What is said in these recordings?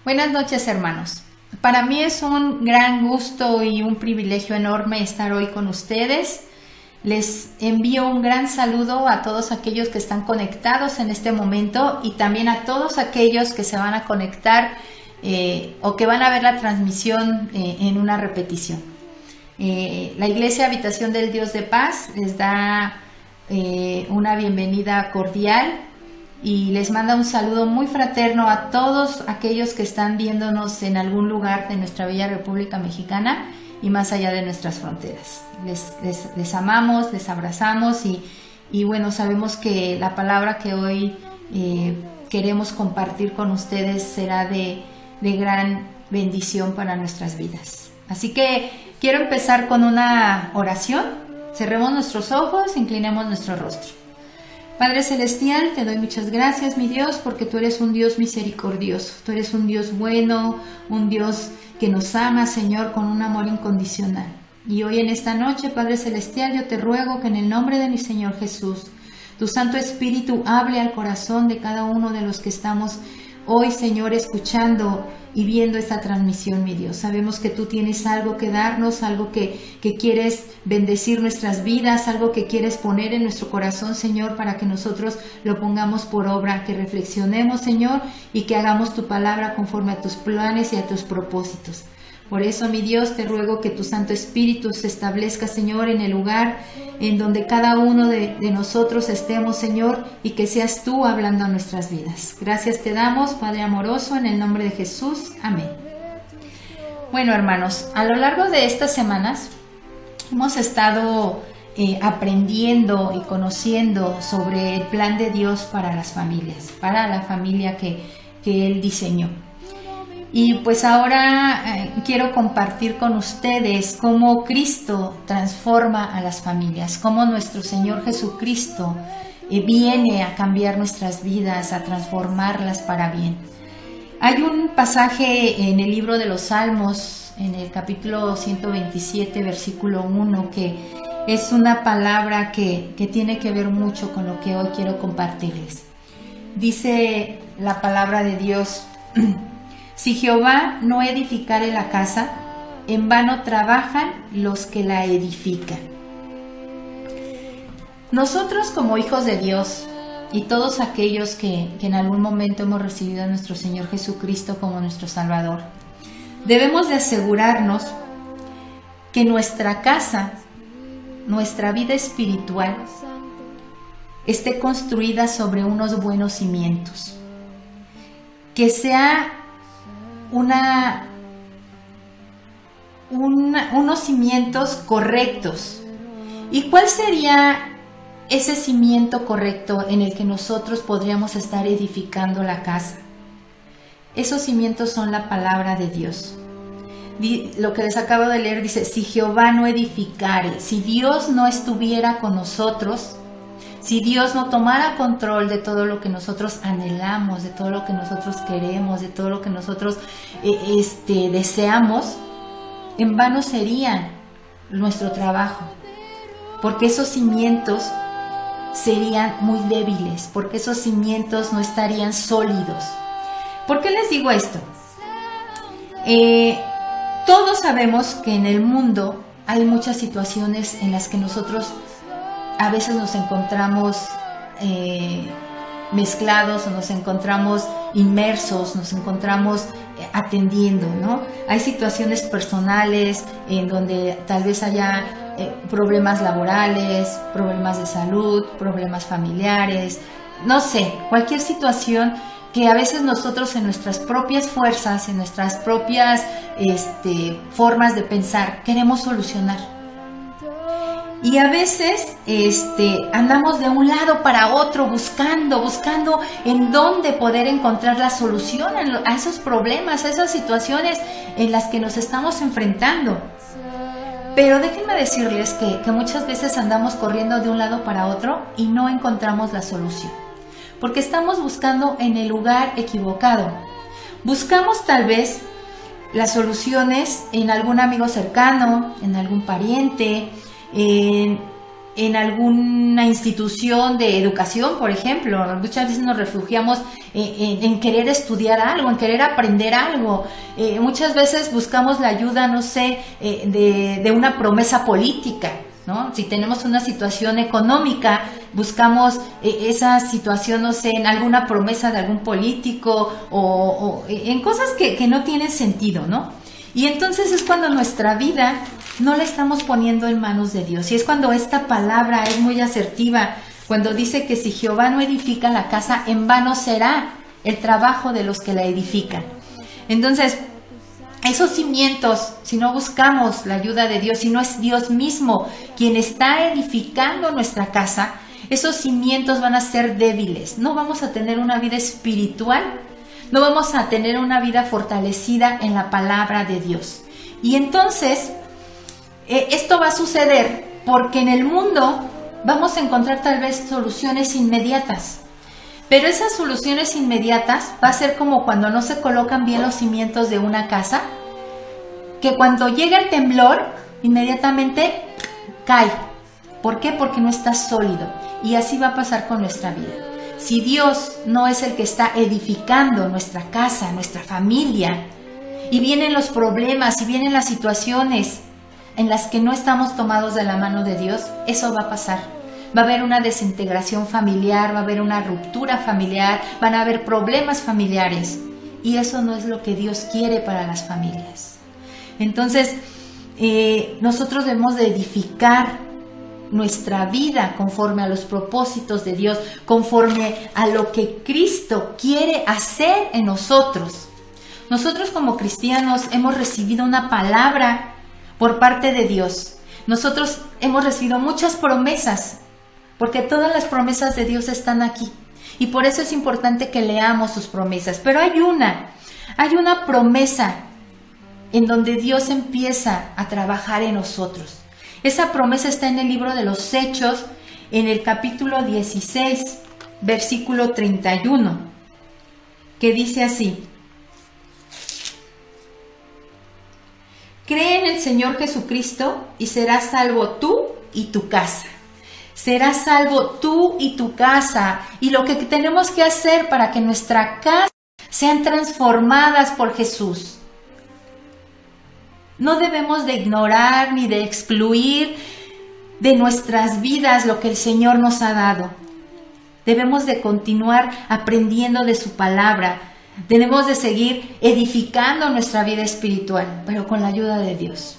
Buenas noches, hermanos. Para mí es un gran gusto y un privilegio enorme estar hoy con ustedes. Les envío un gran saludo a todos aquellos que están conectados en este momento y también a todos aquellos que se van a conectar o que van a ver la transmisión en una repetición. La Iglesia Habitación del Dios de Paz les da una bienvenida cordial y les manda un saludo muy fraterno a todos aquellos que están viéndonos en algún lugar de nuestra bella República Mexicana y más allá de nuestras fronteras. Les amamos, les abrazamos y bueno, sabemos que la palabra que hoy queremos compartir con ustedes será de gran bendición para nuestras vidas. Así que quiero empezar con una oración. Cerremos nuestros ojos, inclinemos nuestro rostro. Padre Celestial, te doy muchas gracias, mi Dios, porque tú eres un Dios misericordioso. Tú eres un Dios bueno, un Dios que nos ama, Señor, con un amor incondicional. Y hoy en esta noche, Padre Celestial, yo te ruego que en el nombre de mi Señor Jesús, tu Santo Espíritu hable al corazón de cada uno de los que estamos hoy, Señor, escuchando y viendo esta transmisión, mi Dios. Sabemos que tú tienes algo que darnos, algo que quieres bendecir nuestras vidas, algo que quieres poner en nuestro corazón, Señor, para que nosotros lo pongamos por obra, que reflexionemos, Señor, y que hagamos tu palabra conforme a tus planes y a tus propósitos. Por eso, mi Dios, te ruego que tu Santo Espíritu se establezca, Señor, en el lugar en donde cada uno de nosotros estemos, Señor, y que seas tú hablando a nuestras vidas. Gracias te damos, Padre amoroso, en el nombre de Jesús. Amén. Bueno, hermanos, a lo largo de estas semanas hemos estado aprendiendo y conociendo sobre el plan de Dios para las familias, para la familia que Él diseñó. Y pues ahora quiero compartir con ustedes cómo Cristo transforma a las familias, cómo nuestro Señor Jesucristo viene a cambiar nuestras vidas, a transformarlas para bien. Hay un pasaje en el libro de los Salmos, en el capítulo 127, versículo 1, que es una palabra que tiene que ver mucho con lo que hoy quiero compartirles. Dice la palabra de Dios: si Jehová no edificare la casa, en vano trabajan los que la edifican. Nosotros como hijos de Dios y todos aquellos que en algún momento hemos recibido a nuestro Señor Jesucristo como nuestro Salvador, debemos de asegurarnos que nuestra casa, nuestra vida espiritual, esté construida sobre unos buenos cimientos, que sea unos cimientos correctos. ¿Y cuál sería ese cimiento correcto en el que nosotros podríamos estar edificando la casa? Esos cimientos son la palabra de Dios. Lo que les acabo de leer dice: si Jehová no edificare, si Dios no estuviera con nosotros, si Dios no tomara control de todo lo que nosotros anhelamos, de todo lo que nosotros queremos, de todo lo que nosotros deseamos, en vano sería nuestro trabajo, porque esos cimientos serían muy débiles, porque esos cimientos no estarían sólidos. ¿Por qué les digo esto? Todos sabemos que en el mundo hay muchas situaciones en las que nosotros a veces nos encontramos mezclados o nos encontramos inmersos, nos encontramos atendiendo, ¿no? Hay situaciones personales en donde tal vez haya problemas laborales, problemas de salud, problemas familiares, no sé, cualquier situación que a veces nosotros en nuestras propias fuerzas, en nuestras propias formas de pensar, queremos solucionar. Y a veces andamos de un lado para otro buscando en dónde poder encontrar la solución a esos problemas, a esas situaciones en las que nos estamos enfrentando. Pero déjenme decirles que muchas veces andamos corriendo de un lado para otro y no encontramos la solución, porque estamos buscando en el lugar equivocado. Buscamos tal vez las soluciones en algún amigo cercano, en algún pariente, en alguna institución de educación, por ejemplo. Muchas veces nos refugiamos en querer estudiar algo, en querer aprender algo. Muchas veces buscamos la ayuda, no sé, de una promesa política, ¿no? Si tenemos una situación económica, buscamos esa situación, no sé, en alguna promesa de algún político o en cosas que no tienen sentido, ¿no? Y entonces es cuando nuestra vida no la estamos poniendo en manos de Dios. Y es cuando esta palabra es muy asertiva, cuando dice que si Jehová no edifica la casa, en vano será el trabajo de los que la edifican. Entonces, esos cimientos, si no buscamos la ayuda de Dios, si no es Dios mismo quien está edificando nuestra casa, esos cimientos van a ser débiles. No vamos a tener una vida espiritual, no vamos a tener una vida fortalecida en la palabra de Dios. Y entonces, esto va a suceder porque en el mundo vamos a encontrar tal vez soluciones inmediatas. Pero esas soluciones inmediatas va a ser como cuando no se colocan bien los cimientos de una casa, que cuando llega el temblor, inmediatamente cae. ¿Por qué? Porque no está sólido. Y así va a pasar con nuestra vida. Si Dios no es el que está edificando nuestra casa, nuestra familia, y vienen los problemas, y vienen las situaciones en las que no estamos tomados de la mano de Dios, eso va a pasar. Va a haber una desintegración familiar, va a haber una ruptura familiar, van a haber problemas familiares. Y eso no es lo que Dios quiere para las familias. Entonces, nosotros debemos de edificar nuestra vida conforme a los propósitos de Dios, conforme a lo que Cristo quiere hacer en nosotros. Nosotros como cristianos hemos recibido una palabra por parte de Dios. Nosotros hemos recibido muchas promesas, porque todas las promesas de Dios están aquí. Y por eso es importante que leamos sus promesas. Pero hay una promesa en donde Dios empieza a trabajar en nosotros. Esa promesa está en el libro de los Hechos, en el capítulo 16, versículo 31, que dice así: cree en el Señor Jesucristo y serás salvo tú y tu casa. Serás salvo tú y tu casa. Y lo que tenemos que hacer para que nuestra casa sean transformadas por Jesús. No debemos de ignorar ni de excluir de nuestras vidas lo que el Señor nos ha dado. Debemos de continuar aprendiendo de su palabra. Debemos de seguir edificando nuestra vida espiritual, pero con la ayuda de Dios.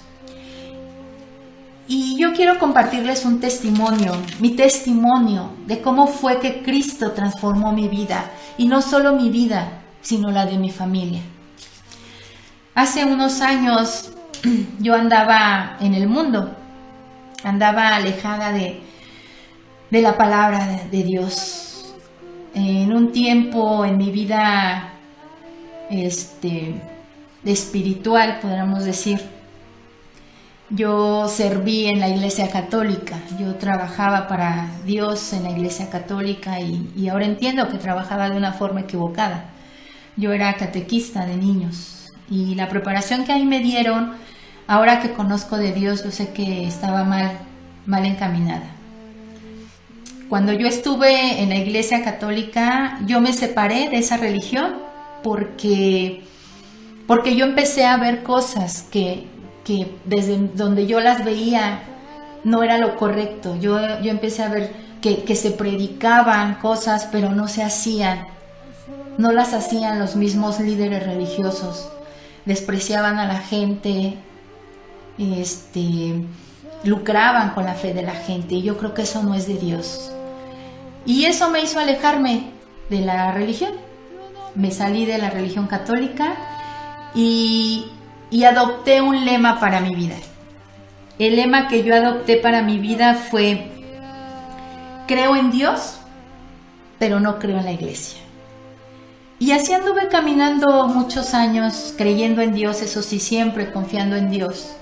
Y yo quiero compartirles un testimonio, mi testimonio de cómo fue que Cristo transformó mi vida. Y no solo mi vida, sino la de mi familia. Hace unos años yo andaba en el mundo, andaba alejada de la palabra de Dios. En un tiempo en mi vida espiritual, podríamos decir, yo serví en la Iglesia Católica, yo trabajaba para Dios en la Iglesia Católica y ahora entiendo que trabajaba de una forma equivocada. Yo era catequista de niños y la preparación que ahí me dieron, ahora que conozco de Dios, yo sé que estaba mal encaminada. Cuando yo estuve en la Iglesia Católica, yo me separé de esa religión porque yo empecé a ver cosas que desde donde yo las veía no era lo correcto. Yo empecé a ver que se predicaban cosas, pero no se hacían. No las hacían los mismos líderes religiosos. Despreciaban a la gente, lucraban con la fe de la gente. Y yo creo que eso no es de Dios. Y eso me hizo alejarme de la religión. Me salí de la religión católica y adopté un lema para mi vida. El lema que yo adopté para mi vida fue: creo en Dios, pero no creo en la iglesia. Y así anduve caminando muchos años, creyendo en Dios, eso sí, siempre confiando en Dios,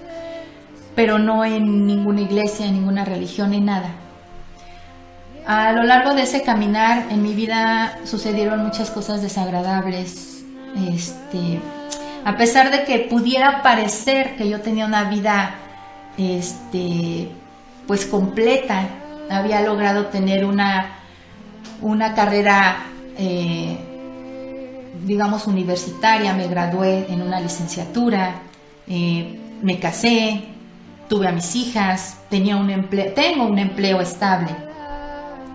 pero no en ninguna iglesia, en ninguna religión, en nada. A lo largo de ese caminar en mi vida sucedieron muchas cosas desagradables. A pesar de que pudiera parecer que yo tenía una vida pues completa, había logrado tener una carrera, digamos, universitaria. Me gradué en una licenciatura, me casé, tuve a mis hijas, tengo un empleo estable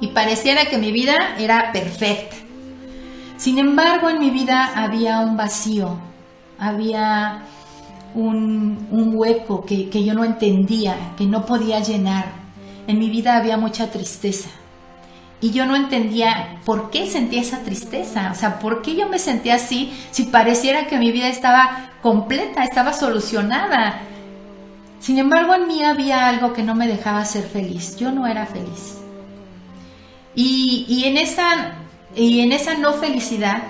y pareciera que mi vida era perfecta. Sin embargo, en mi vida había un vacío, había un hueco que yo no entendía, que no podía llenar. En mi vida había mucha tristeza y yo no entendía por qué sentía esa tristeza, o sea, por qué yo me sentía así si pareciera que mi vida estaba completa, estaba solucionada. Sin embargo, en mí había algo que no me dejaba ser feliz. Yo no era feliz. Y en esa no felicidad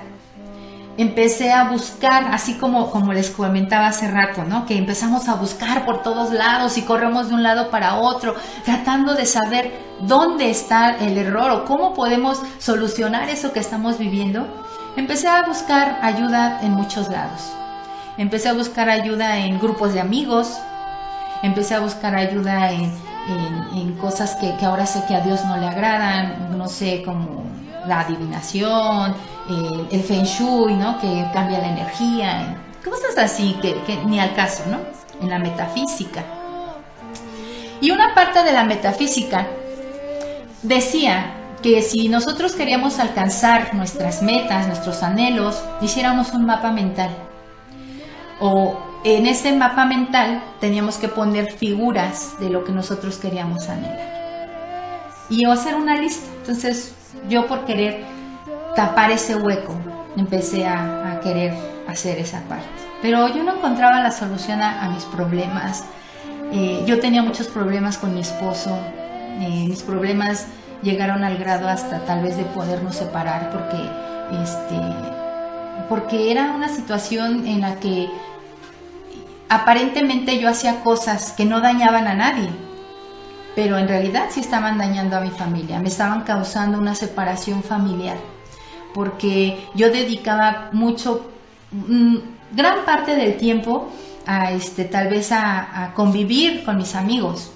empecé a buscar, así como les comentaba hace rato, ¿no? Que empezamos a buscar por todos lados y corremos de un lado para otro, tratando de saber dónde está el error o cómo podemos solucionar eso que estamos viviendo. Empecé a buscar ayuda en muchos lados. Empecé a buscar ayuda en grupos de amigos, empecé a buscar ayuda en cosas que ahora sé que a Dios no le agradan, no sé, como la adivinación, el Feng Shui, ¿no? Que cambia la energía, cosas así que ni al caso, ¿no? En la metafísica. Y una parte de la metafísica decía que si nosotros queríamos alcanzar nuestras metas, nuestros anhelos, hiciéramos un mapa mental. O en ese mapa mental teníamos que poner figuras de lo que nosotros queríamos anhelar. Y hacer una lista. Entonces, yo por querer tapar ese hueco, empecé a querer hacer esa parte. Pero yo no encontraba la solución a mis problemas. Yo tenía muchos problemas con mi esposo. Mis problemas llegaron al grado hasta tal vez de podernos separar porque era una situación en la que aparentemente yo hacía cosas que no dañaban a nadie, pero en realidad sí estaban dañando a mi familia, me estaban causando una separación familiar, porque yo dedicaba gran parte del tiempo tal vez a convivir con mis amigos,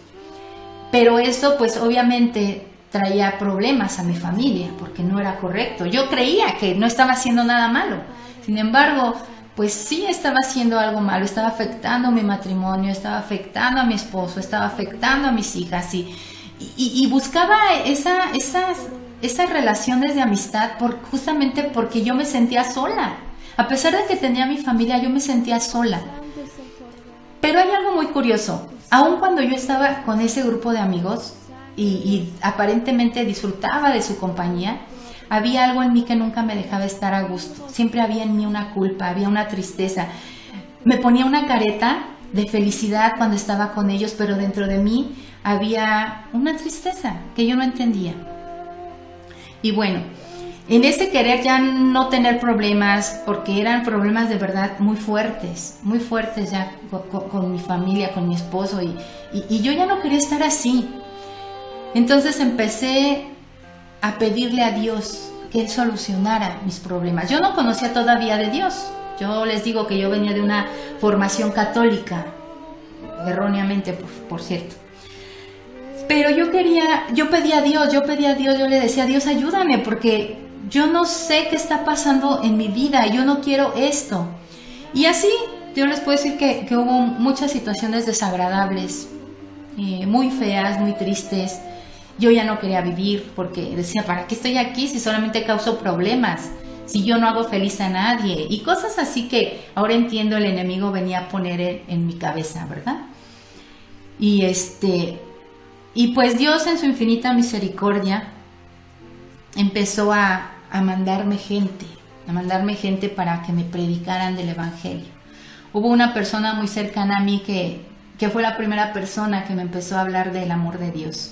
pero eso pues obviamente traía problemas a mi familia, porque no era correcto. Yo creía que no estaba haciendo nada malo, sin embargo, pues sí estaba haciendo algo malo, estaba afectando mi matrimonio, estaba afectando a mi esposo, estaba afectando a mis hijas y buscaba esas relaciones de amistad justamente porque yo me sentía sola. A pesar de que tenía mi familia, yo me sentía sola. Pero hay algo muy curioso, aun cuando yo estaba con ese grupo de amigos y aparentemente disfrutaba de su compañía, había algo en mí que nunca me dejaba estar a gusto. Siempre había en mí una culpa, había una tristeza. Me ponía una careta de felicidad cuando estaba con ellos, pero dentro de mí había una tristeza que yo no entendía. Y bueno, en ese querer ya no tener problemas, porque eran problemas de verdad muy fuertes ya con mi familia, con mi esposo, y yo ya no quería estar así. Entonces empecé a pedirle a Dios que Él solucionara mis problemas. Yo no conocía todavía de Dios. Yo les digo que yo venía de una formación católica, erróneamente, por cierto. Pero yo pedía a Dios, yo le decía a Dios, ayúdame, porque yo no sé qué está pasando en mi vida, yo no quiero esto. Y así, yo les puedo decir que hubo muchas situaciones desagradables, muy feas, muy tristes. Yo ya no quería vivir porque decía, ¿para qué estoy aquí si solamente causo problemas? Si yo no hago feliz a nadie. Y cosas así que ahora entiendo el enemigo venía a poner en mi cabeza, ¿verdad? Y pues Dios en su infinita misericordia empezó a mandarme gente para que me predicaran del evangelio. Hubo una persona muy cercana a mí que fue la primera persona que me empezó a hablar del amor de Dios.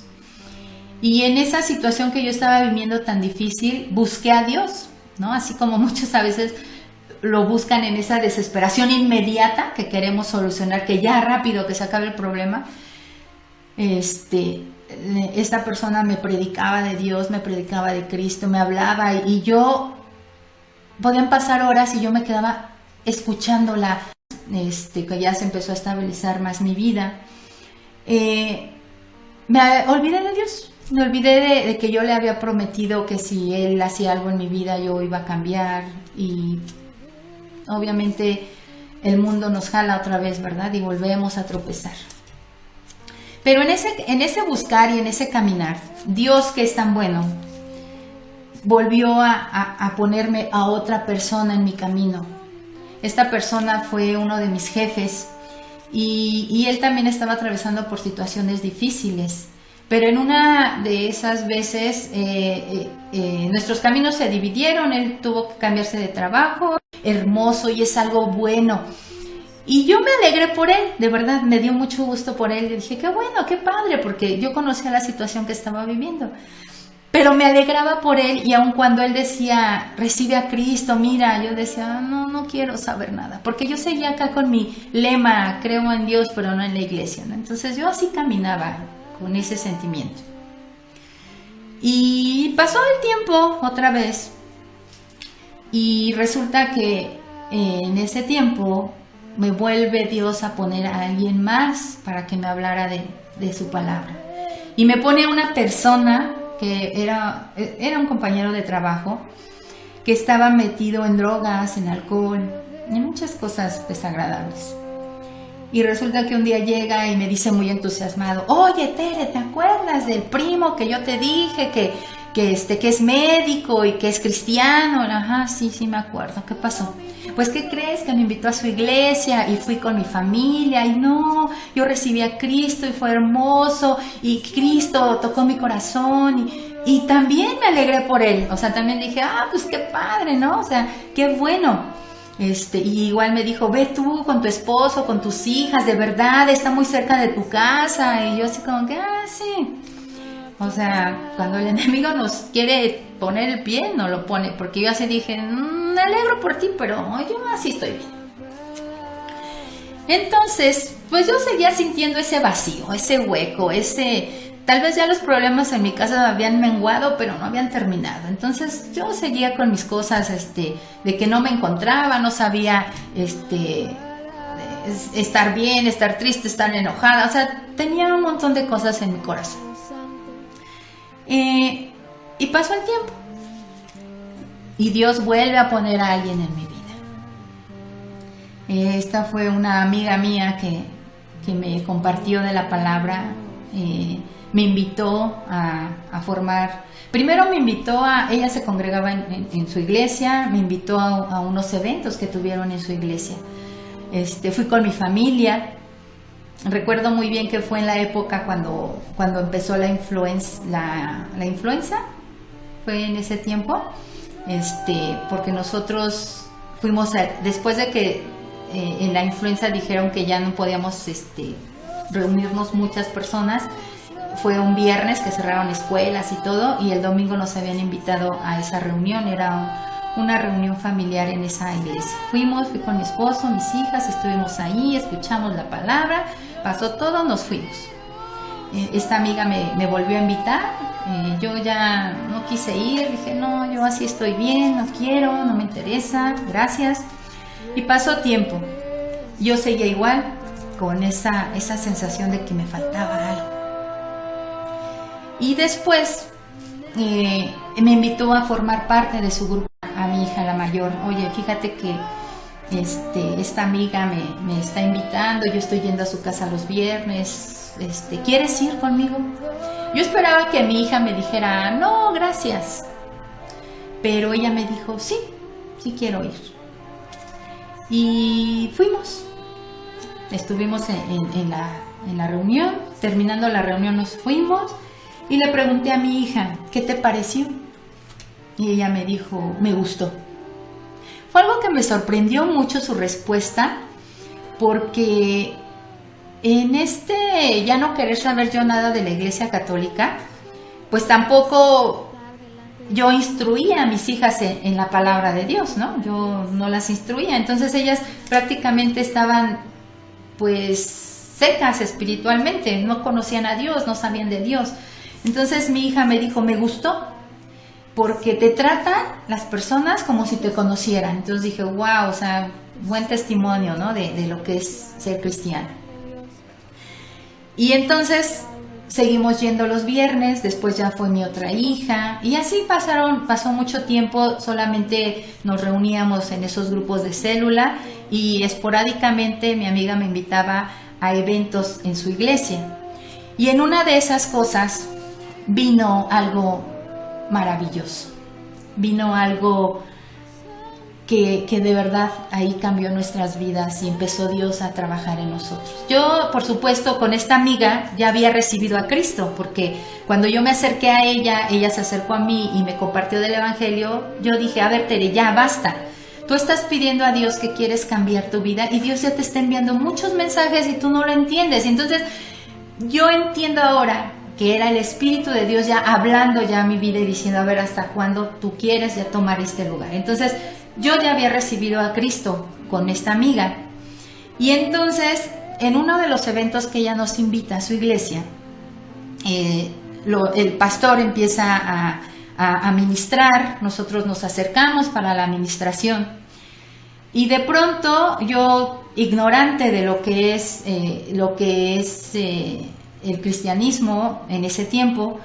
Y en esa situación que yo estaba viviendo tan difícil, busqué a Dios, ¿no? Así como muchos a veces lo buscan en esa desesperación inmediata que queremos solucionar, que ya rápido que se acabe el problema. Esta persona me predicaba de Dios, me predicaba de Cristo, me hablaba y yo podían pasar horas y yo me quedaba escuchándola, que ya se empezó a estabilizar más mi vida. Me olvidé de Dios. Me olvidé de que yo le había prometido que si él hacía algo en mi vida yo iba a cambiar, y obviamente el mundo nos jala otra vez, ¿verdad? Y volvemos a tropezar. Pero en ese buscar y en ese caminar, Dios, que es tan bueno, volvió a ponerme a otra persona en mi camino. Esta persona fue uno de mis jefes, y él también estaba atravesando por situaciones difíciles. Pero en una de esas veces nuestros caminos se dividieron, él tuvo que cambiarse de trabajo, hermoso, y es algo bueno. Y yo me alegré por él, de verdad, me dio mucho gusto por él. Y dije, qué bueno, qué padre, porque yo conocía la situación que estaba viviendo. Pero me alegraba por él, y aun cuando él decía, recibe a Cristo, mira, yo decía, no quiero saber nada. Porque yo seguía acá con mi lema, creo en Dios, pero no en la iglesia, ¿no? Entonces yo así caminaba con ese sentimiento. Y pasó el tiempo otra vez, y resulta que en ese tiempo me vuelve Dios a poner a alguien más para que me hablara de su palabra. Y me pone a una persona que era un compañero de trabajo que estaba metido en drogas, en alcohol, en muchas cosas desagradables. Y resulta que un día llega y me dice muy entusiasmado, oye Tere, ¿te acuerdas del primo que yo te dije que es médico y que es cristiano? Ajá, sí me acuerdo. ¿Qué pasó? Pues, ¿qué crees? Que me invitó a su iglesia y fui con mi familia, y yo recibí a Cristo y fue hermoso, y Cristo tocó mi corazón, y también me alegré por él. O sea, también dije, pues qué padre, ¿no? O sea, qué bueno. Y igual me dijo, ve tú con tu esposo, con tus hijas, de verdad, está muy cerca de tu casa. Y yo así como que, sí. O sea, cuando el enemigo nos quiere poner el pie, no lo pone. Porque yo así dije, me alegro por ti, pero yo así estoy bien. Entonces, pues yo seguía sintiendo ese vacío, ese hueco, tal vez ya los problemas en mi casa habían menguado, pero no habían terminado. Entonces yo seguía con mis cosas, de que no me encontraba, no sabía, estar bien, estar triste, estar enojada. O sea, tenía un montón de cosas en mi corazón. Y pasó el tiempo. Y Dios vuelve a poner a alguien en mi vida. Esta fue una amiga mía que me compartió de la palabra. Me invitó a formar, primero me invitó ella se congregaba en su iglesia, me invitó a unos eventos que tuvieron en su iglesia. Fui con mi familia. Recuerdo muy bien que fue en la época cuando empezó la influenza, fue en ese tiempo, porque nosotros fuimos, después de que en la influenza dijeron que ya no podíamos reunirnos muchas personas. Fue un viernes que cerraron escuelas y todo, y el domingo nos habían invitado a esa reunión. Era una reunión familiar en esa iglesia. Fui con mi esposo, mis hijas, estuvimos ahí, escuchamos la palabra, pasó todo, nos fuimos. Esta amiga me volvió a invitar, yo ya no quise ir, dije no, yo así estoy bien, no quiero, no me interesa, gracias. Y pasó tiempo, yo seguía igual, con esa sensación de que me faltaba algo. Y después me invitó a formar parte de su grupo, a mi hija la mayor. Oye, fíjate que esta amiga me está invitando, yo estoy yendo a su casa los viernes, ¿quieres ir conmigo? Yo esperaba que mi hija me dijera, no, gracias. Pero ella me dijo, sí quiero ir. Y fuimos. Estuvimos en la reunión, terminando la reunión nos fuimos. Y le pregunté a mi hija, ¿qué te pareció? Y ella me dijo, me gustó. Fue algo que me sorprendió mucho su respuesta, porque en ya no querer saber yo nada de la Iglesia Católica, pues tampoco yo instruía a mis hijas en la palabra de Dios, ¿no? Yo no las instruía, entonces ellas prácticamente estaban pues secas espiritualmente, no conocían a Dios, no sabían de Dios. Entonces mi hija me dijo, me gustó, porque te tratan las personas como si te conocieran. Entonces dije, wow, o sea, buen testimonio, ¿no? De lo que es ser cristiano. Y entonces seguimos yendo los viernes, después ya fue mi otra hija y así pasó mucho tiempo, solamente nos reuníamos en esos grupos de célula y esporádicamente mi amiga me invitaba a eventos en su iglesia. Y en una de esas cosas vino algo maravilloso, vino algo que de verdad ahí cambió nuestras vidas y empezó Dios a trabajar en nosotros. Yo, por supuesto, con esta amiga ya había recibido a Cristo, porque cuando yo me acerqué a ella, ella se acercó a mí y me compartió del Evangelio. Yo dije, a ver, Tere, ya basta. Tú estás pidiendo a Dios que quieres cambiar tu vida y Dios ya te está enviando muchos mensajes y tú no lo entiendes. Entonces, yo entiendo ahora que era el Espíritu de Dios ya hablando ya a mi vida y diciendo, a ver, ¿hasta cuándo tú quieres ya tomar este lugar? Entonces, yo ya había recibido a Cristo con esta amiga. Y entonces, en uno de los eventos que ella nos invita a su iglesia, el pastor empieza a ministrar, nosotros nos acercamos para la administración. Y de pronto, yo, ignorante de lo que es el cristianismo en ese tiempo,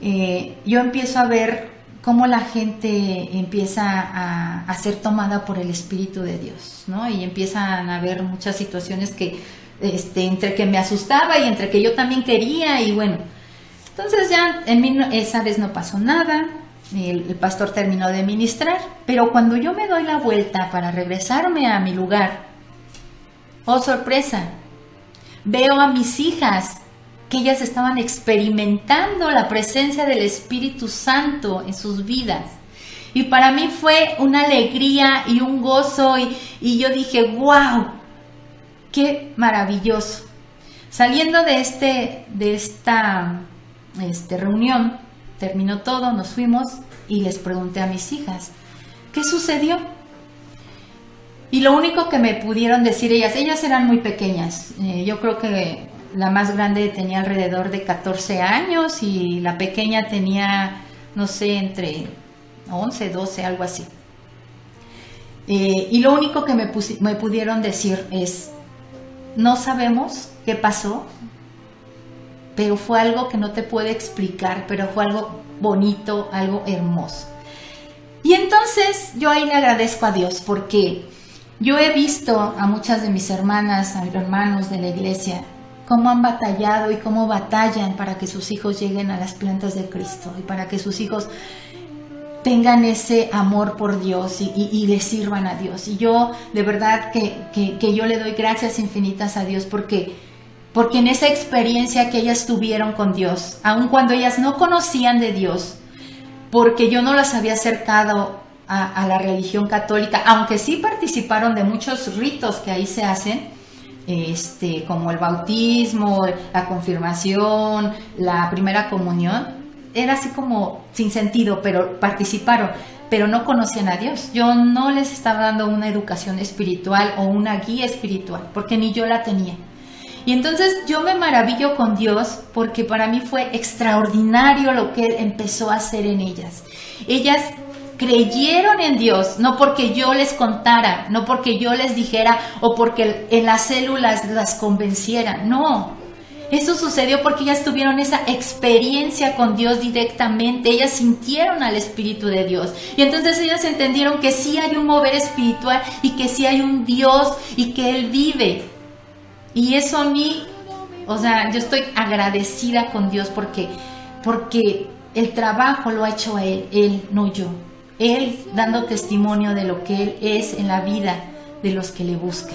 yo empiezo a ver cómo la gente empieza a ser tomada por el Espíritu de Dios, ¿no? Y empiezan a haber muchas situaciones que, entre que me asustaba y entre que yo también quería, y bueno, entonces ya en mí esa vez no pasó nada, el pastor terminó de ministrar, pero cuando yo me doy la vuelta para regresarme a mi lugar, oh sorpresa, veo a mis hijas, que ellas estaban experimentando la presencia del Espíritu Santo en sus vidas. Y para mí fue una alegría y un gozo y yo dije, wow, qué maravilloso. Saliendo de esta reunión, terminó todo, nos fuimos y les pregunté a mis hijas, ¿qué sucedió? Y lo único que me pudieron decir ellas eran muy pequeñas, yo creo que la más grande tenía alrededor de 14 años y la pequeña tenía, no sé, entre 11, 12, algo así. Y lo único que me pudieron decir es, no sabemos qué pasó, pero fue algo que no te puedo explicar, pero fue algo bonito, algo hermoso. Y entonces yo ahí le agradezco a Dios porque yo he visto a muchas de mis hermanas, a mis hermanos de la iglesia, cómo han batallado y cómo batallan para que sus hijos lleguen a las plantas de Cristo y para que sus hijos tengan ese amor por Dios y le sirvan a Dios. Y yo de verdad que yo le doy gracias infinitas a Dios porque en esa experiencia que ellas tuvieron con Dios, aun cuando ellas no conocían de Dios, porque yo no las había acercado a la religión católica, aunque sí participaron de muchos ritos que ahí se hacen, como el bautismo, la confirmación, la primera comunión, era así como sin sentido, pero participaron, pero no conocían a Dios. Yo no les estaba dando una educación espiritual o una guía espiritual, porque ni yo la tenía. Y entonces yo me maravillo con Dios porque para mí fue extraordinario lo que Él empezó a hacer en ellas. Ellas creyeron en Dios, no porque yo les contara, no porque yo les dijera o porque en las células las convenciera, no. Eso sucedió porque ellas tuvieron esa experiencia con Dios directamente, ellas sintieron al Espíritu de Dios y entonces ellas entendieron que sí hay un mover espiritual y que sí hay un Dios y que Él vive. Y eso a mí, o sea, yo estoy agradecida con Dios porque el trabajo lo ha hecho Él, no yo. Él dando testimonio de lo que Él es en la vida de los que le buscan.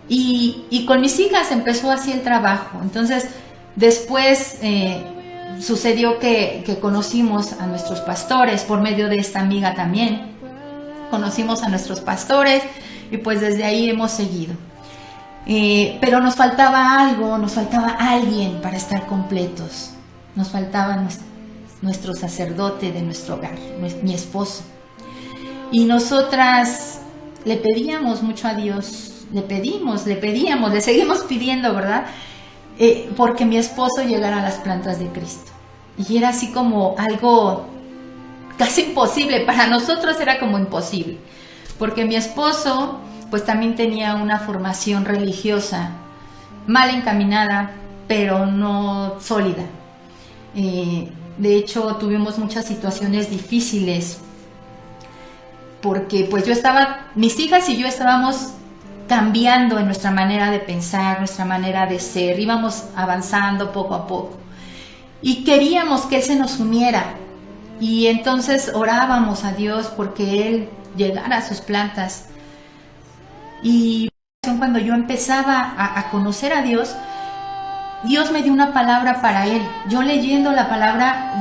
Y con mis hijas empezó así el trabajo. Entonces, después sucedió que conocimos a nuestros pastores, por medio de esta amiga también. Conocimos a nuestros pastores y pues desde ahí hemos seguido. Pero nos faltaba algo, nos faltaba alguien para estar completos. Nos faltaba nuestro sacerdote de nuestro hogar, mi esposo. Y nosotras le pedíamos mucho a Dios, le pedíamos, le seguimos pidiendo, ¿verdad? Porque mi esposo llegara a las plantas de Cristo. Y era así como algo casi imposible, para nosotros era como imposible. Porque mi esposo pues también tenía una formación religiosa mal encaminada, pero no sólida. De hecho, tuvimos muchas situaciones difíciles porque pues mis hijas y yo estábamos cambiando en nuestra manera de pensar, nuestra manera de ser, íbamos avanzando poco a poco y queríamos que Él se nos uniera, y entonces orábamos a Dios porque Él llegara a sus plantas. Y cuando yo empezaba a conocer a Dios, Dios me dio una palabra para él. Yo leyendo la palabra,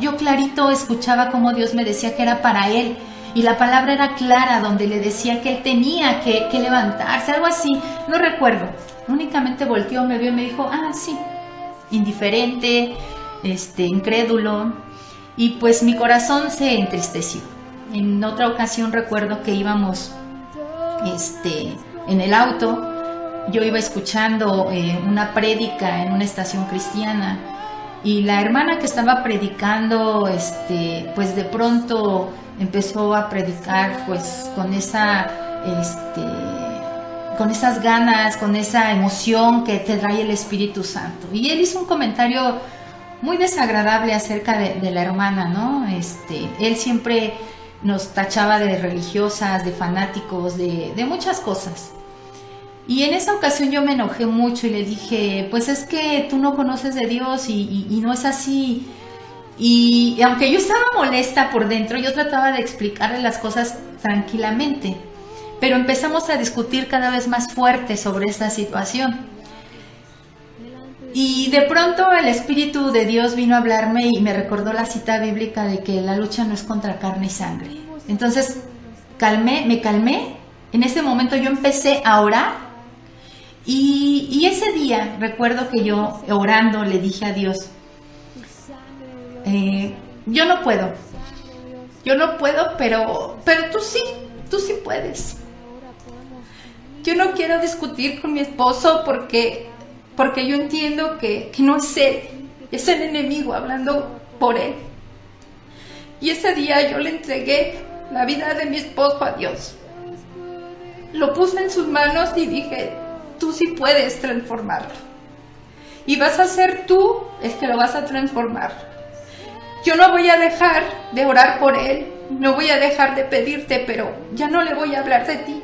yo clarito escuchaba cómo Dios me decía que era para él. Y la palabra era clara, donde le decía que él tenía que levantarse, algo así. No recuerdo. Únicamente volteó, me vio y me dijo, sí. Indiferente, incrédulo. Y pues mi corazón se entristeció. En otra ocasión recuerdo que íbamos en el auto. Yo iba escuchando una prédica en una estación cristiana, y la hermana que estaba predicando, pues de pronto empezó a predicar pues con esas ganas, con esa emoción que te trae el Espíritu Santo. Y él hizo un comentario muy desagradable acerca de la hermana, ¿no? Él siempre nos tachaba de religiosas, de fanáticos, de muchas cosas. Y en esa ocasión yo me enojé mucho y le dije, pues es que tú no conoces de Dios y no es así. Y aunque yo estaba molesta por dentro, yo trataba de explicarle las cosas tranquilamente. Pero empezamos a discutir cada vez más fuerte sobre esta situación. Y de pronto el Espíritu de Dios vino a hablarme y me recordó la cita bíblica de que la lucha no es contra carne y sangre. Entonces me calmé. En ese momento yo empecé a orar. Y ese día recuerdo que yo orando le dije a Dios, yo no puedo, pero tú sí puedes. Yo no quiero discutir con mi esposo porque yo entiendo que no es él, es el enemigo hablando por él. Y ese día yo le entregué la vida de mi esposo a Dios. Lo puse en sus manos y dije, tú sí puedes transformarlo. Y vas a ser tú el que lo vas a transformar. Yo no voy a dejar de orar por él, no voy a dejar de pedirte, pero ya no le voy a hablar de ti,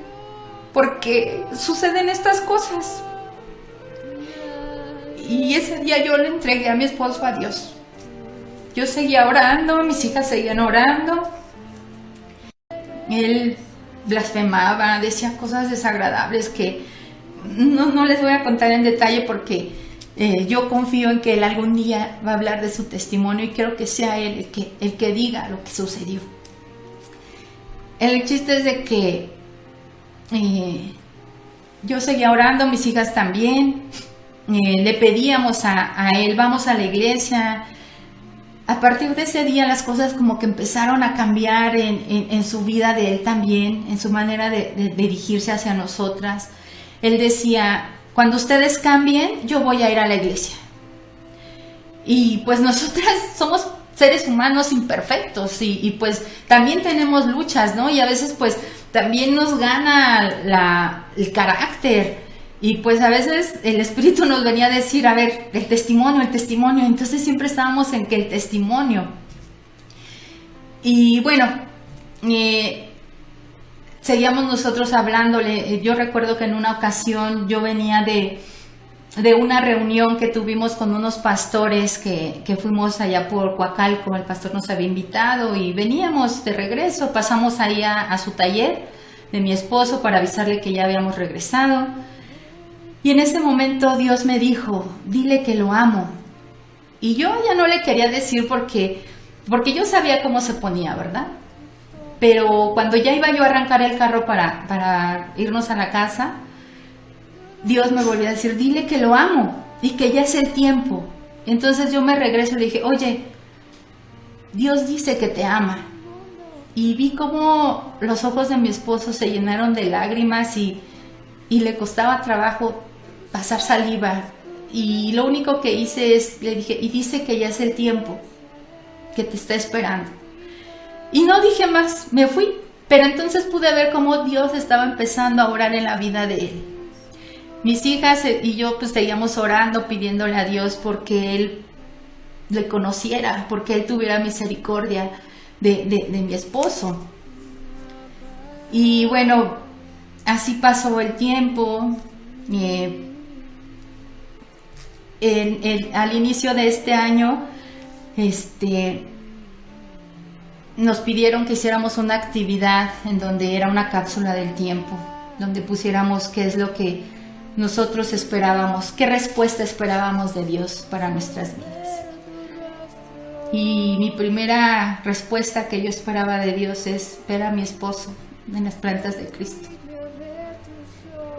porque suceden estas cosas. Y ese día yo le entregué a mi esposo a Dios. Yo seguía orando, mis hijas seguían orando. Él blasfemaba, decía cosas desagradables que no les voy a contar en detalle porque yo confío en que él algún día va a hablar de su testimonio y quiero que sea él el que diga lo que sucedió. El chiste es de que yo seguía orando, mis hijas también, le pedíamos a él, vamos a la iglesia. A partir de ese día las cosas como que empezaron a cambiar en su vida de él también, en su manera de dirigirse hacia nosotras. Él decía, cuando ustedes cambien, yo voy a ir a la iglesia. Y pues nosotras somos seres humanos imperfectos y pues también tenemos luchas, ¿no? Y a veces pues también nos gana el carácter. Y pues a veces el Espíritu nos venía a decir, a ver, el testimonio. Entonces siempre estábamos en que el testimonio. Y bueno, seguíamos nosotros hablándole. Yo recuerdo que en una ocasión yo venía de una reunión que tuvimos con unos pastores que fuimos allá por Coacalco. El pastor nos había invitado y veníamos de regreso. Pasamos ahí a su taller de mi esposo para avisarle que ya habíamos regresado. Y en ese momento Dios me dijo, dile que lo amo. Y yo ya no le quería decir porque yo sabía cómo se ponía, ¿verdad? Pero cuando ya iba yo a arrancar el carro para irnos a la casa, Dios me volvió a decir, dile que lo amo y que ya es el tiempo. Entonces yo me regreso y le dije, oye, Dios dice que te ama. Y vi cómo los ojos de mi esposo se llenaron de lágrimas y le costaba trabajo pasar saliva. Y lo único que hice es, le dije, y dice que ya es el tiempo, que te está esperando. Y no dije más, me fui. Pero entonces pude ver cómo Dios estaba empezando a orar en la vida de él. mis hijas y yo pues seguíamos orando, pidiéndole a Dios porque Él le conociera, porque Él tuviera misericordia de mi esposo. Y bueno, así pasó el tiempo. Al inicio de este año, nos pidieron que hiciéramos una actividad en donde era una cápsula del tiempo, donde pusiéramos qué es lo que nosotros esperábamos, qué respuesta esperábamos de Dios para nuestras vidas. Y mi primera respuesta que yo esperaba de Dios es ver a mi esposo en las plantas de Cristo.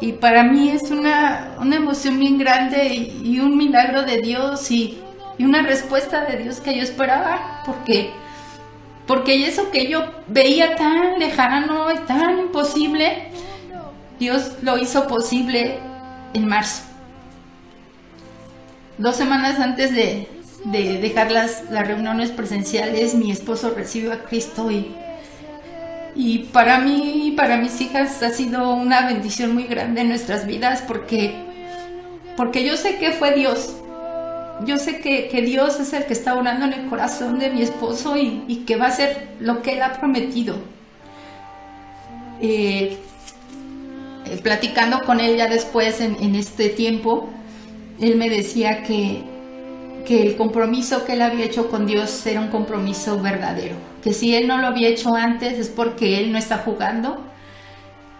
Y para mí es una emoción bien grande y un milagro de Dios y una respuesta de Dios que yo esperaba, porque eso que yo veía tan lejano y tan imposible, Dios lo hizo posible en marzo. 2 semanas antes de dejar las reuniones presenciales, mi esposo recibió a Cristo y para mí y para mis hijas ha sido una bendición muy grande en nuestras vidas porque yo sé que fue Dios. Yo sé que Dios es el que está orando en el corazón de mi esposo y que va a hacer lo que Él ha prometido. Platicando con él ya después en este tiempo, él me decía que el compromiso que él había hecho con Dios era un compromiso verdadero, que si él no lo había hecho antes es porque él no está jugando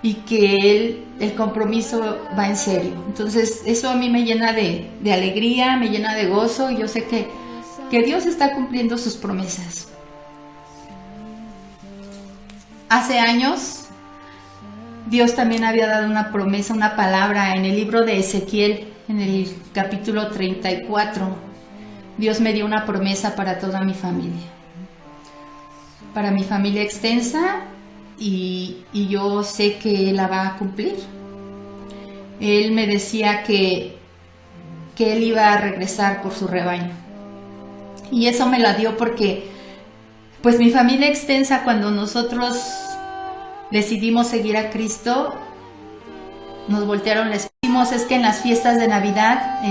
y que el compromiso va en serio. Entonces eso a mí me llena de alegría, me llena de gozo y yo sé que Dios está cumpliendo sus promesas. Hace años Dios también había dado una promesa, una palabra en el libro de Ezequiel, en el capítulo 34. Dios me dio una promesa para toda mi familia, para mi familia extensa, y yo sé que Él la va a cumplir. Él me decía que Él iba a regresar por su rebaño, y eso me la dio porque pues mi familia extensa, cuando nosotros decidimos seguir a Cristo, nos voltearon la espalda. Es que en las fiestas de Navidad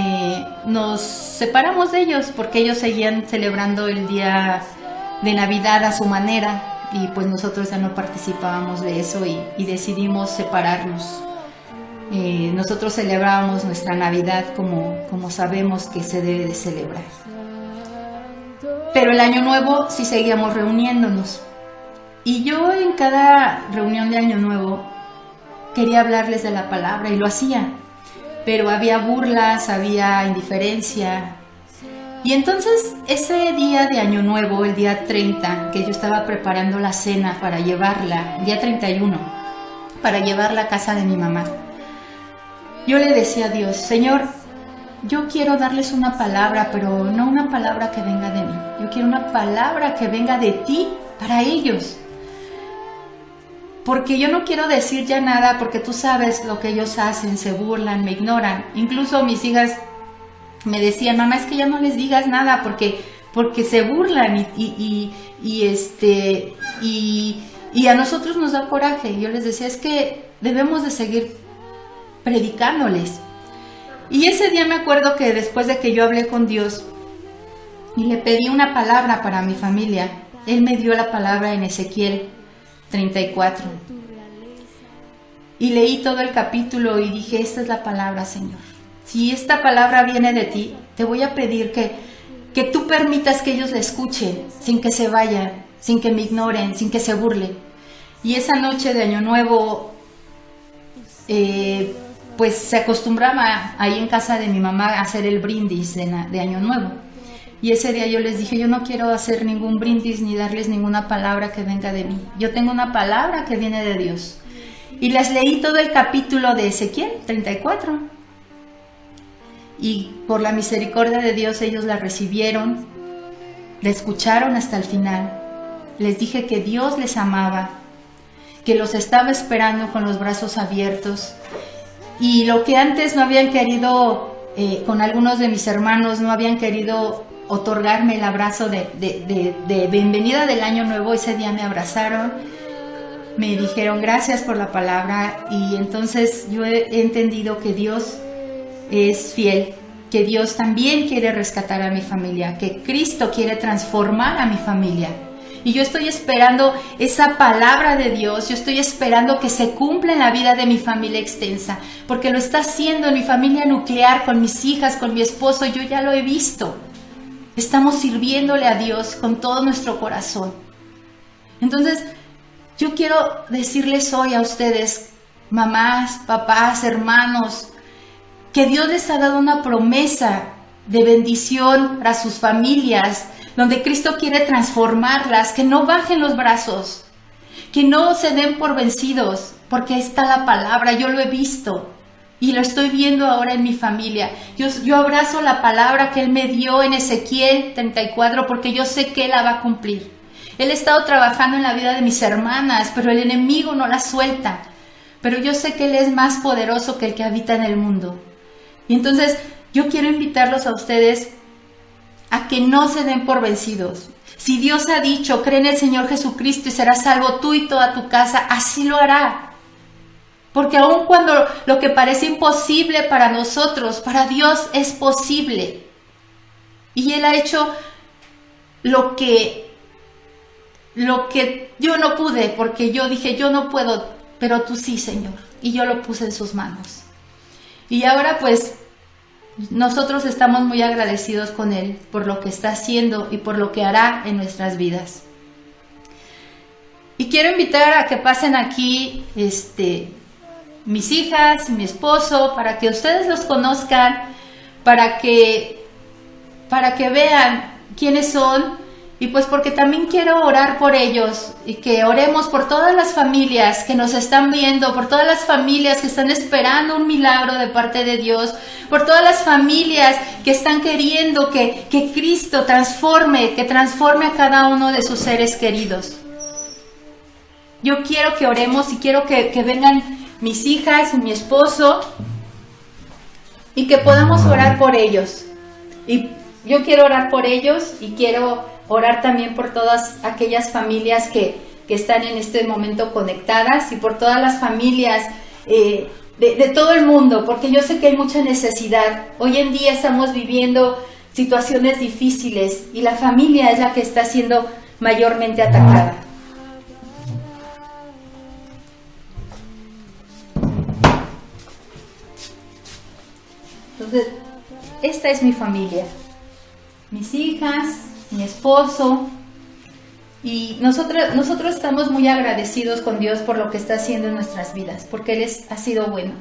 nos separamos de ellos porque ellos seguían celebrando el día de Navidad a su manera y pues nosotros ya no participábamos de eso y decidimos separarnos. Nosotros celebrábamos nuestra Navidad como sabemos que se debe de celebrar. Pero el Año Nuevo sí seguíamos reuniéndonos. Y yo en cada reunión de Año Nuevo quería hablarles de la palabra y lo hacía. Pero había burlas, había indiferencia. Y entonces ese día de Año Nuevo, el día 30, que yo estaba preparando la cena para llevarla, el día 31, para llevarla a casa de mi mamá, yo le decía a Dios: Señor, yo quiero darles una palabra, pero no una palabra que venga de mí. Yo quiero una palabra que venga de ti para ellos. Porque yo no quiero decir ya nada, porque tú sabes lo que ellos hacen, se burlan, me ignoran. Incluso mis hijas me decían: mamá, es que ya no les digas nada porque se burlan y a nosotros nos da coraje. Y yo les decía: es que debemos de seguir predicándoles. Y ese día me acuerdo que después de que yo hablé con Dios y le pedí una palabra para mi familia, Él me dio la palabra en Ezequiel 34. Y leí todo el capítulo y dije: esta es la palabra, Señor. Si esta palabra viene de ti, te voy a pedir que tú permitas que ellos la escuchen sin que se vayan, sin que me ignoren, sin que se burlen. Y esa noche de Año Nuevo, pues se acostumbraba ahí en casa de mi mamá a hacer el brindis de Año Nuevo. Y ese día yo les dije: yo no quiero hacer ningún brindis ni darles ninguna palabra que venga de mí. Yo tengo una palabra que viene de Dios. Y les leí todo el capítulo de Ezequiel 34. Y por la misericordia de Dios ellos la recibieron, la escucharon hasta el final. Les dije que Dios les amaba, que los estaba esperando con los brazos abiertos. Y lo que antes no habían querido, con algunos de mis hermanos, no habían querido otorgarme el abrazo de bienvenida del Año Nuevo, ese día me abrazaron, me dijeron: gracias por la palabra. Y entonces yo he entendido que Dios es fiel, que Dios también quiere rescatar a mi familia, que Cristo quiere transformar a mi familia. Y yo estoy esperando esa palabra de Dios, yo estoy esperando que se cumpla en la vida de mi familia extensa, porque lo está haciendo en mi familia nuclear, con mis hijas, con mi esposo, yo ya lo he visto. Estamos sirviéndole a Dios con todo nuestro corazón. Entonces, yo quiero decirles hoy a ustedes, mamás, papás, hermanos, que Dios les ha dado una promesa de bendición para sus familias, donde Cristo quiere transformarlas, que no bajen los brazos, que no se den por vencidos, porque ahí está la palabra, yo lo he visto y lo estoy viendo ahora en mi familia. Yo abrazo la palabra que Él me dio en Ezequiel 34, porque yo sé que Él la va a cumplir. Él ha estado trabajando en la vida de mis hermanas, pero el enemigo no la suelta. Pero yo sé que Él es más poderoso que el que habita en el mundo. Y entonces yo quiero invitarlos a ustedes a que no se den por vencidos. Si Dios ha dicho, cree en el Señor Jesucristo y serás salvo tú y toda tu casa, así lo hará. Porque aun cuando lo que parece imposible para nosotros, para Dios es posible. Y Él ha hecho lo que yo no pude, porque yo dije, yo no puedo, pero tú sí, Señor. Y yo lo puse en sus manos. Y ahora pues nosotros estamos muy agradecidos con Él por lo que está haciendo y por lo que hará en nuestras vidas. Y quiero invitar a que pasen aquí mis hijas y mi esposo, para que ustedes los conozcan, para que vean quiénes son. Y pues porque también quiero orar por ellos y que oremos por todas las familias que nos están viendo, por todas las familias que están esperando un milagro de parte de Dios, por todas las familias que están queriendo que Cristo transforme a cada uno de sus seres queridos. Yo quiero que oremos y quiero que vengan mis hijas y mi esposo y que podamos orar por ellos. Y yo quiero orar por ellos y quiero orar también por todas aquellas familias que están en este momento conectadas y por todas las familias de todo el mundo, porque yo sé que hay mucha necesidad. Hoy en día estamos viviendo situaciones difíciles y la familia es la que está siendo mayormente atacada. Entonces, esta es mi familia, mis hijas, mi esposo, y nosotros estamos muy agradecidos con Dios por lo que está haciendo en nuestras vidas, porque Él ha sido bueno,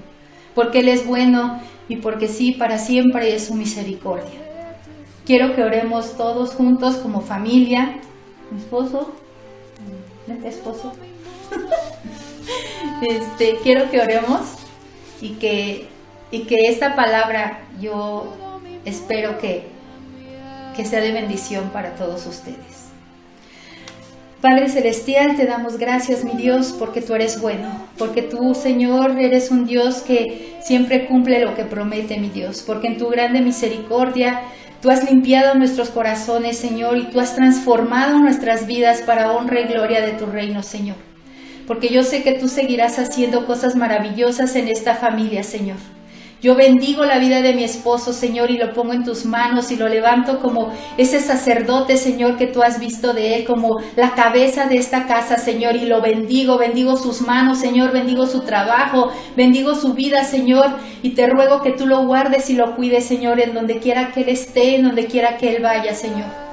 porque Él es bueno y porque sí, para siempre es su misericordia. Quiero que oremos todos juntos como familia. Mi esposo, ¿vente, esposo? Quiero que oremos y que esta palabra yo espero que sea de bendición para todos ustedes. Padre Celestial, te damos gracias, mi Dios, porque tú eres bueno, porque tú, Señor, eres un Dios que siempre cumple lo que promete, mi Dios, porque en tu grande misericordia tú has limpiado nuestros corazones, Señor, y tú has transformado nuestras vidas para honra y gloria de tu reino, Señor. Porque yo sé que tú seguirás haciendo cosas maravillosas en esta familia, Señor. Yo bendigo la vida de mi esposo, Señor, y lo pongo en tus manos y lo levanto como ese sacerdote, Señor, que tú has visto de él, como la cabeza de esta casa, Señor, y lo bendigo sus manos, Señor, bendigo su trabajo, bendigo su vida, Señor, y te ruego que tú lo guardes y lo cuides, Señor, en donde quiera que él esté, en donde quiera que él vaya, Señor.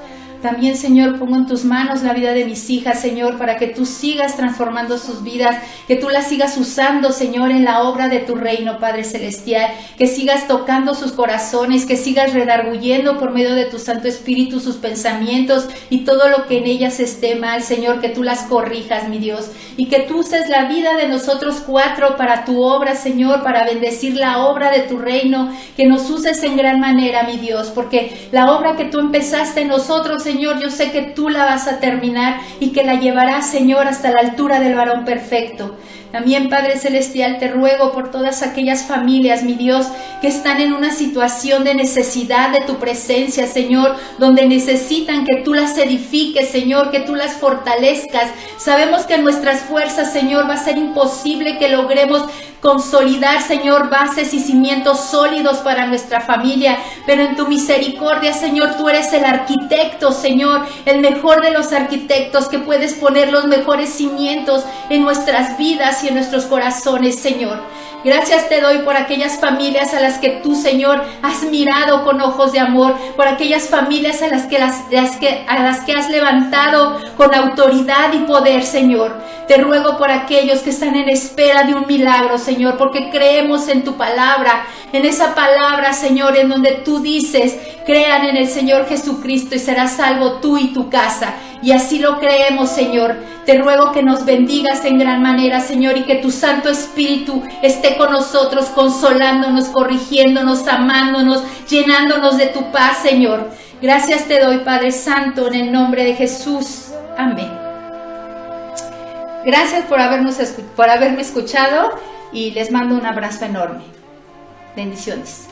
También, Señor, pongo en tus manos la vida de mis hijas, Señor, para que tú sigas transformando sus vidas, que tú las sigas usando, Señor, en la obra de tu reino, Padre Celestial, que sigas tocando sus corazones, que sigas redarguyendo por medio de tu Santo Espíritu sus pensamientos y todo lo que en ellas esté mal, Señor, que tú las corrijas, mi Dios, y que tú uses la vida de nosotros cuatro para tu obra, Señor, para bendecir la obra de tu reino, que nos uses en gran manera, mi Dios, porque la obra que tú empezaste en nosotros, Señor, yo sé que tú la vas a terminar y que la llevarás, Señor, hasta la altura del varón perfecto. También, Padre Celestial, te ruego por todas aquellas familias, mi Dios, que están en una situación de necesidad de tu presencia, Señor, donde necesitan que tú las edifiques, Señor, que tú las fortalezcas. Sabemos que en nuestras fuerzas, Señor, va a ser imposible que logremos consolidar, Señor, bases y cimientos sólidos para nuestra familia, pero en tu misericordia, Señor, tú eres el arquitecto, Señor, el mejor de los arquitectos, que puedes poner los mejores cimientos en nuestras vidas y en nuestros corazones, Señor. Gracias te doy por aquellas familias a las que tú, Señor, has mirado con ojos de amor, por aquellas familias a las que has levantado con autoridad y poder, Señor. Te ruego por aquellos que están en espera de un milagro, Señor, porque creemos en tu palabra, en esa palabra, Señor, en donde tú dices: crean en el Señor Jesucristo y serás salvo tú y tu casa. Y así lo creemos, Señor. Te ruego que nos bendigas en gran manera, Señor, y que tu Santo Espíritu esté con nosotros, consolándonos, corrigiéndonos, amándonos, llenándonos de tu paz, Señor. Gracias te doy, Padre Santo, en el nombre de Jesús. Amén. Gracias por haberme escuchado y les mando un abrazo enorme. Bendiciones.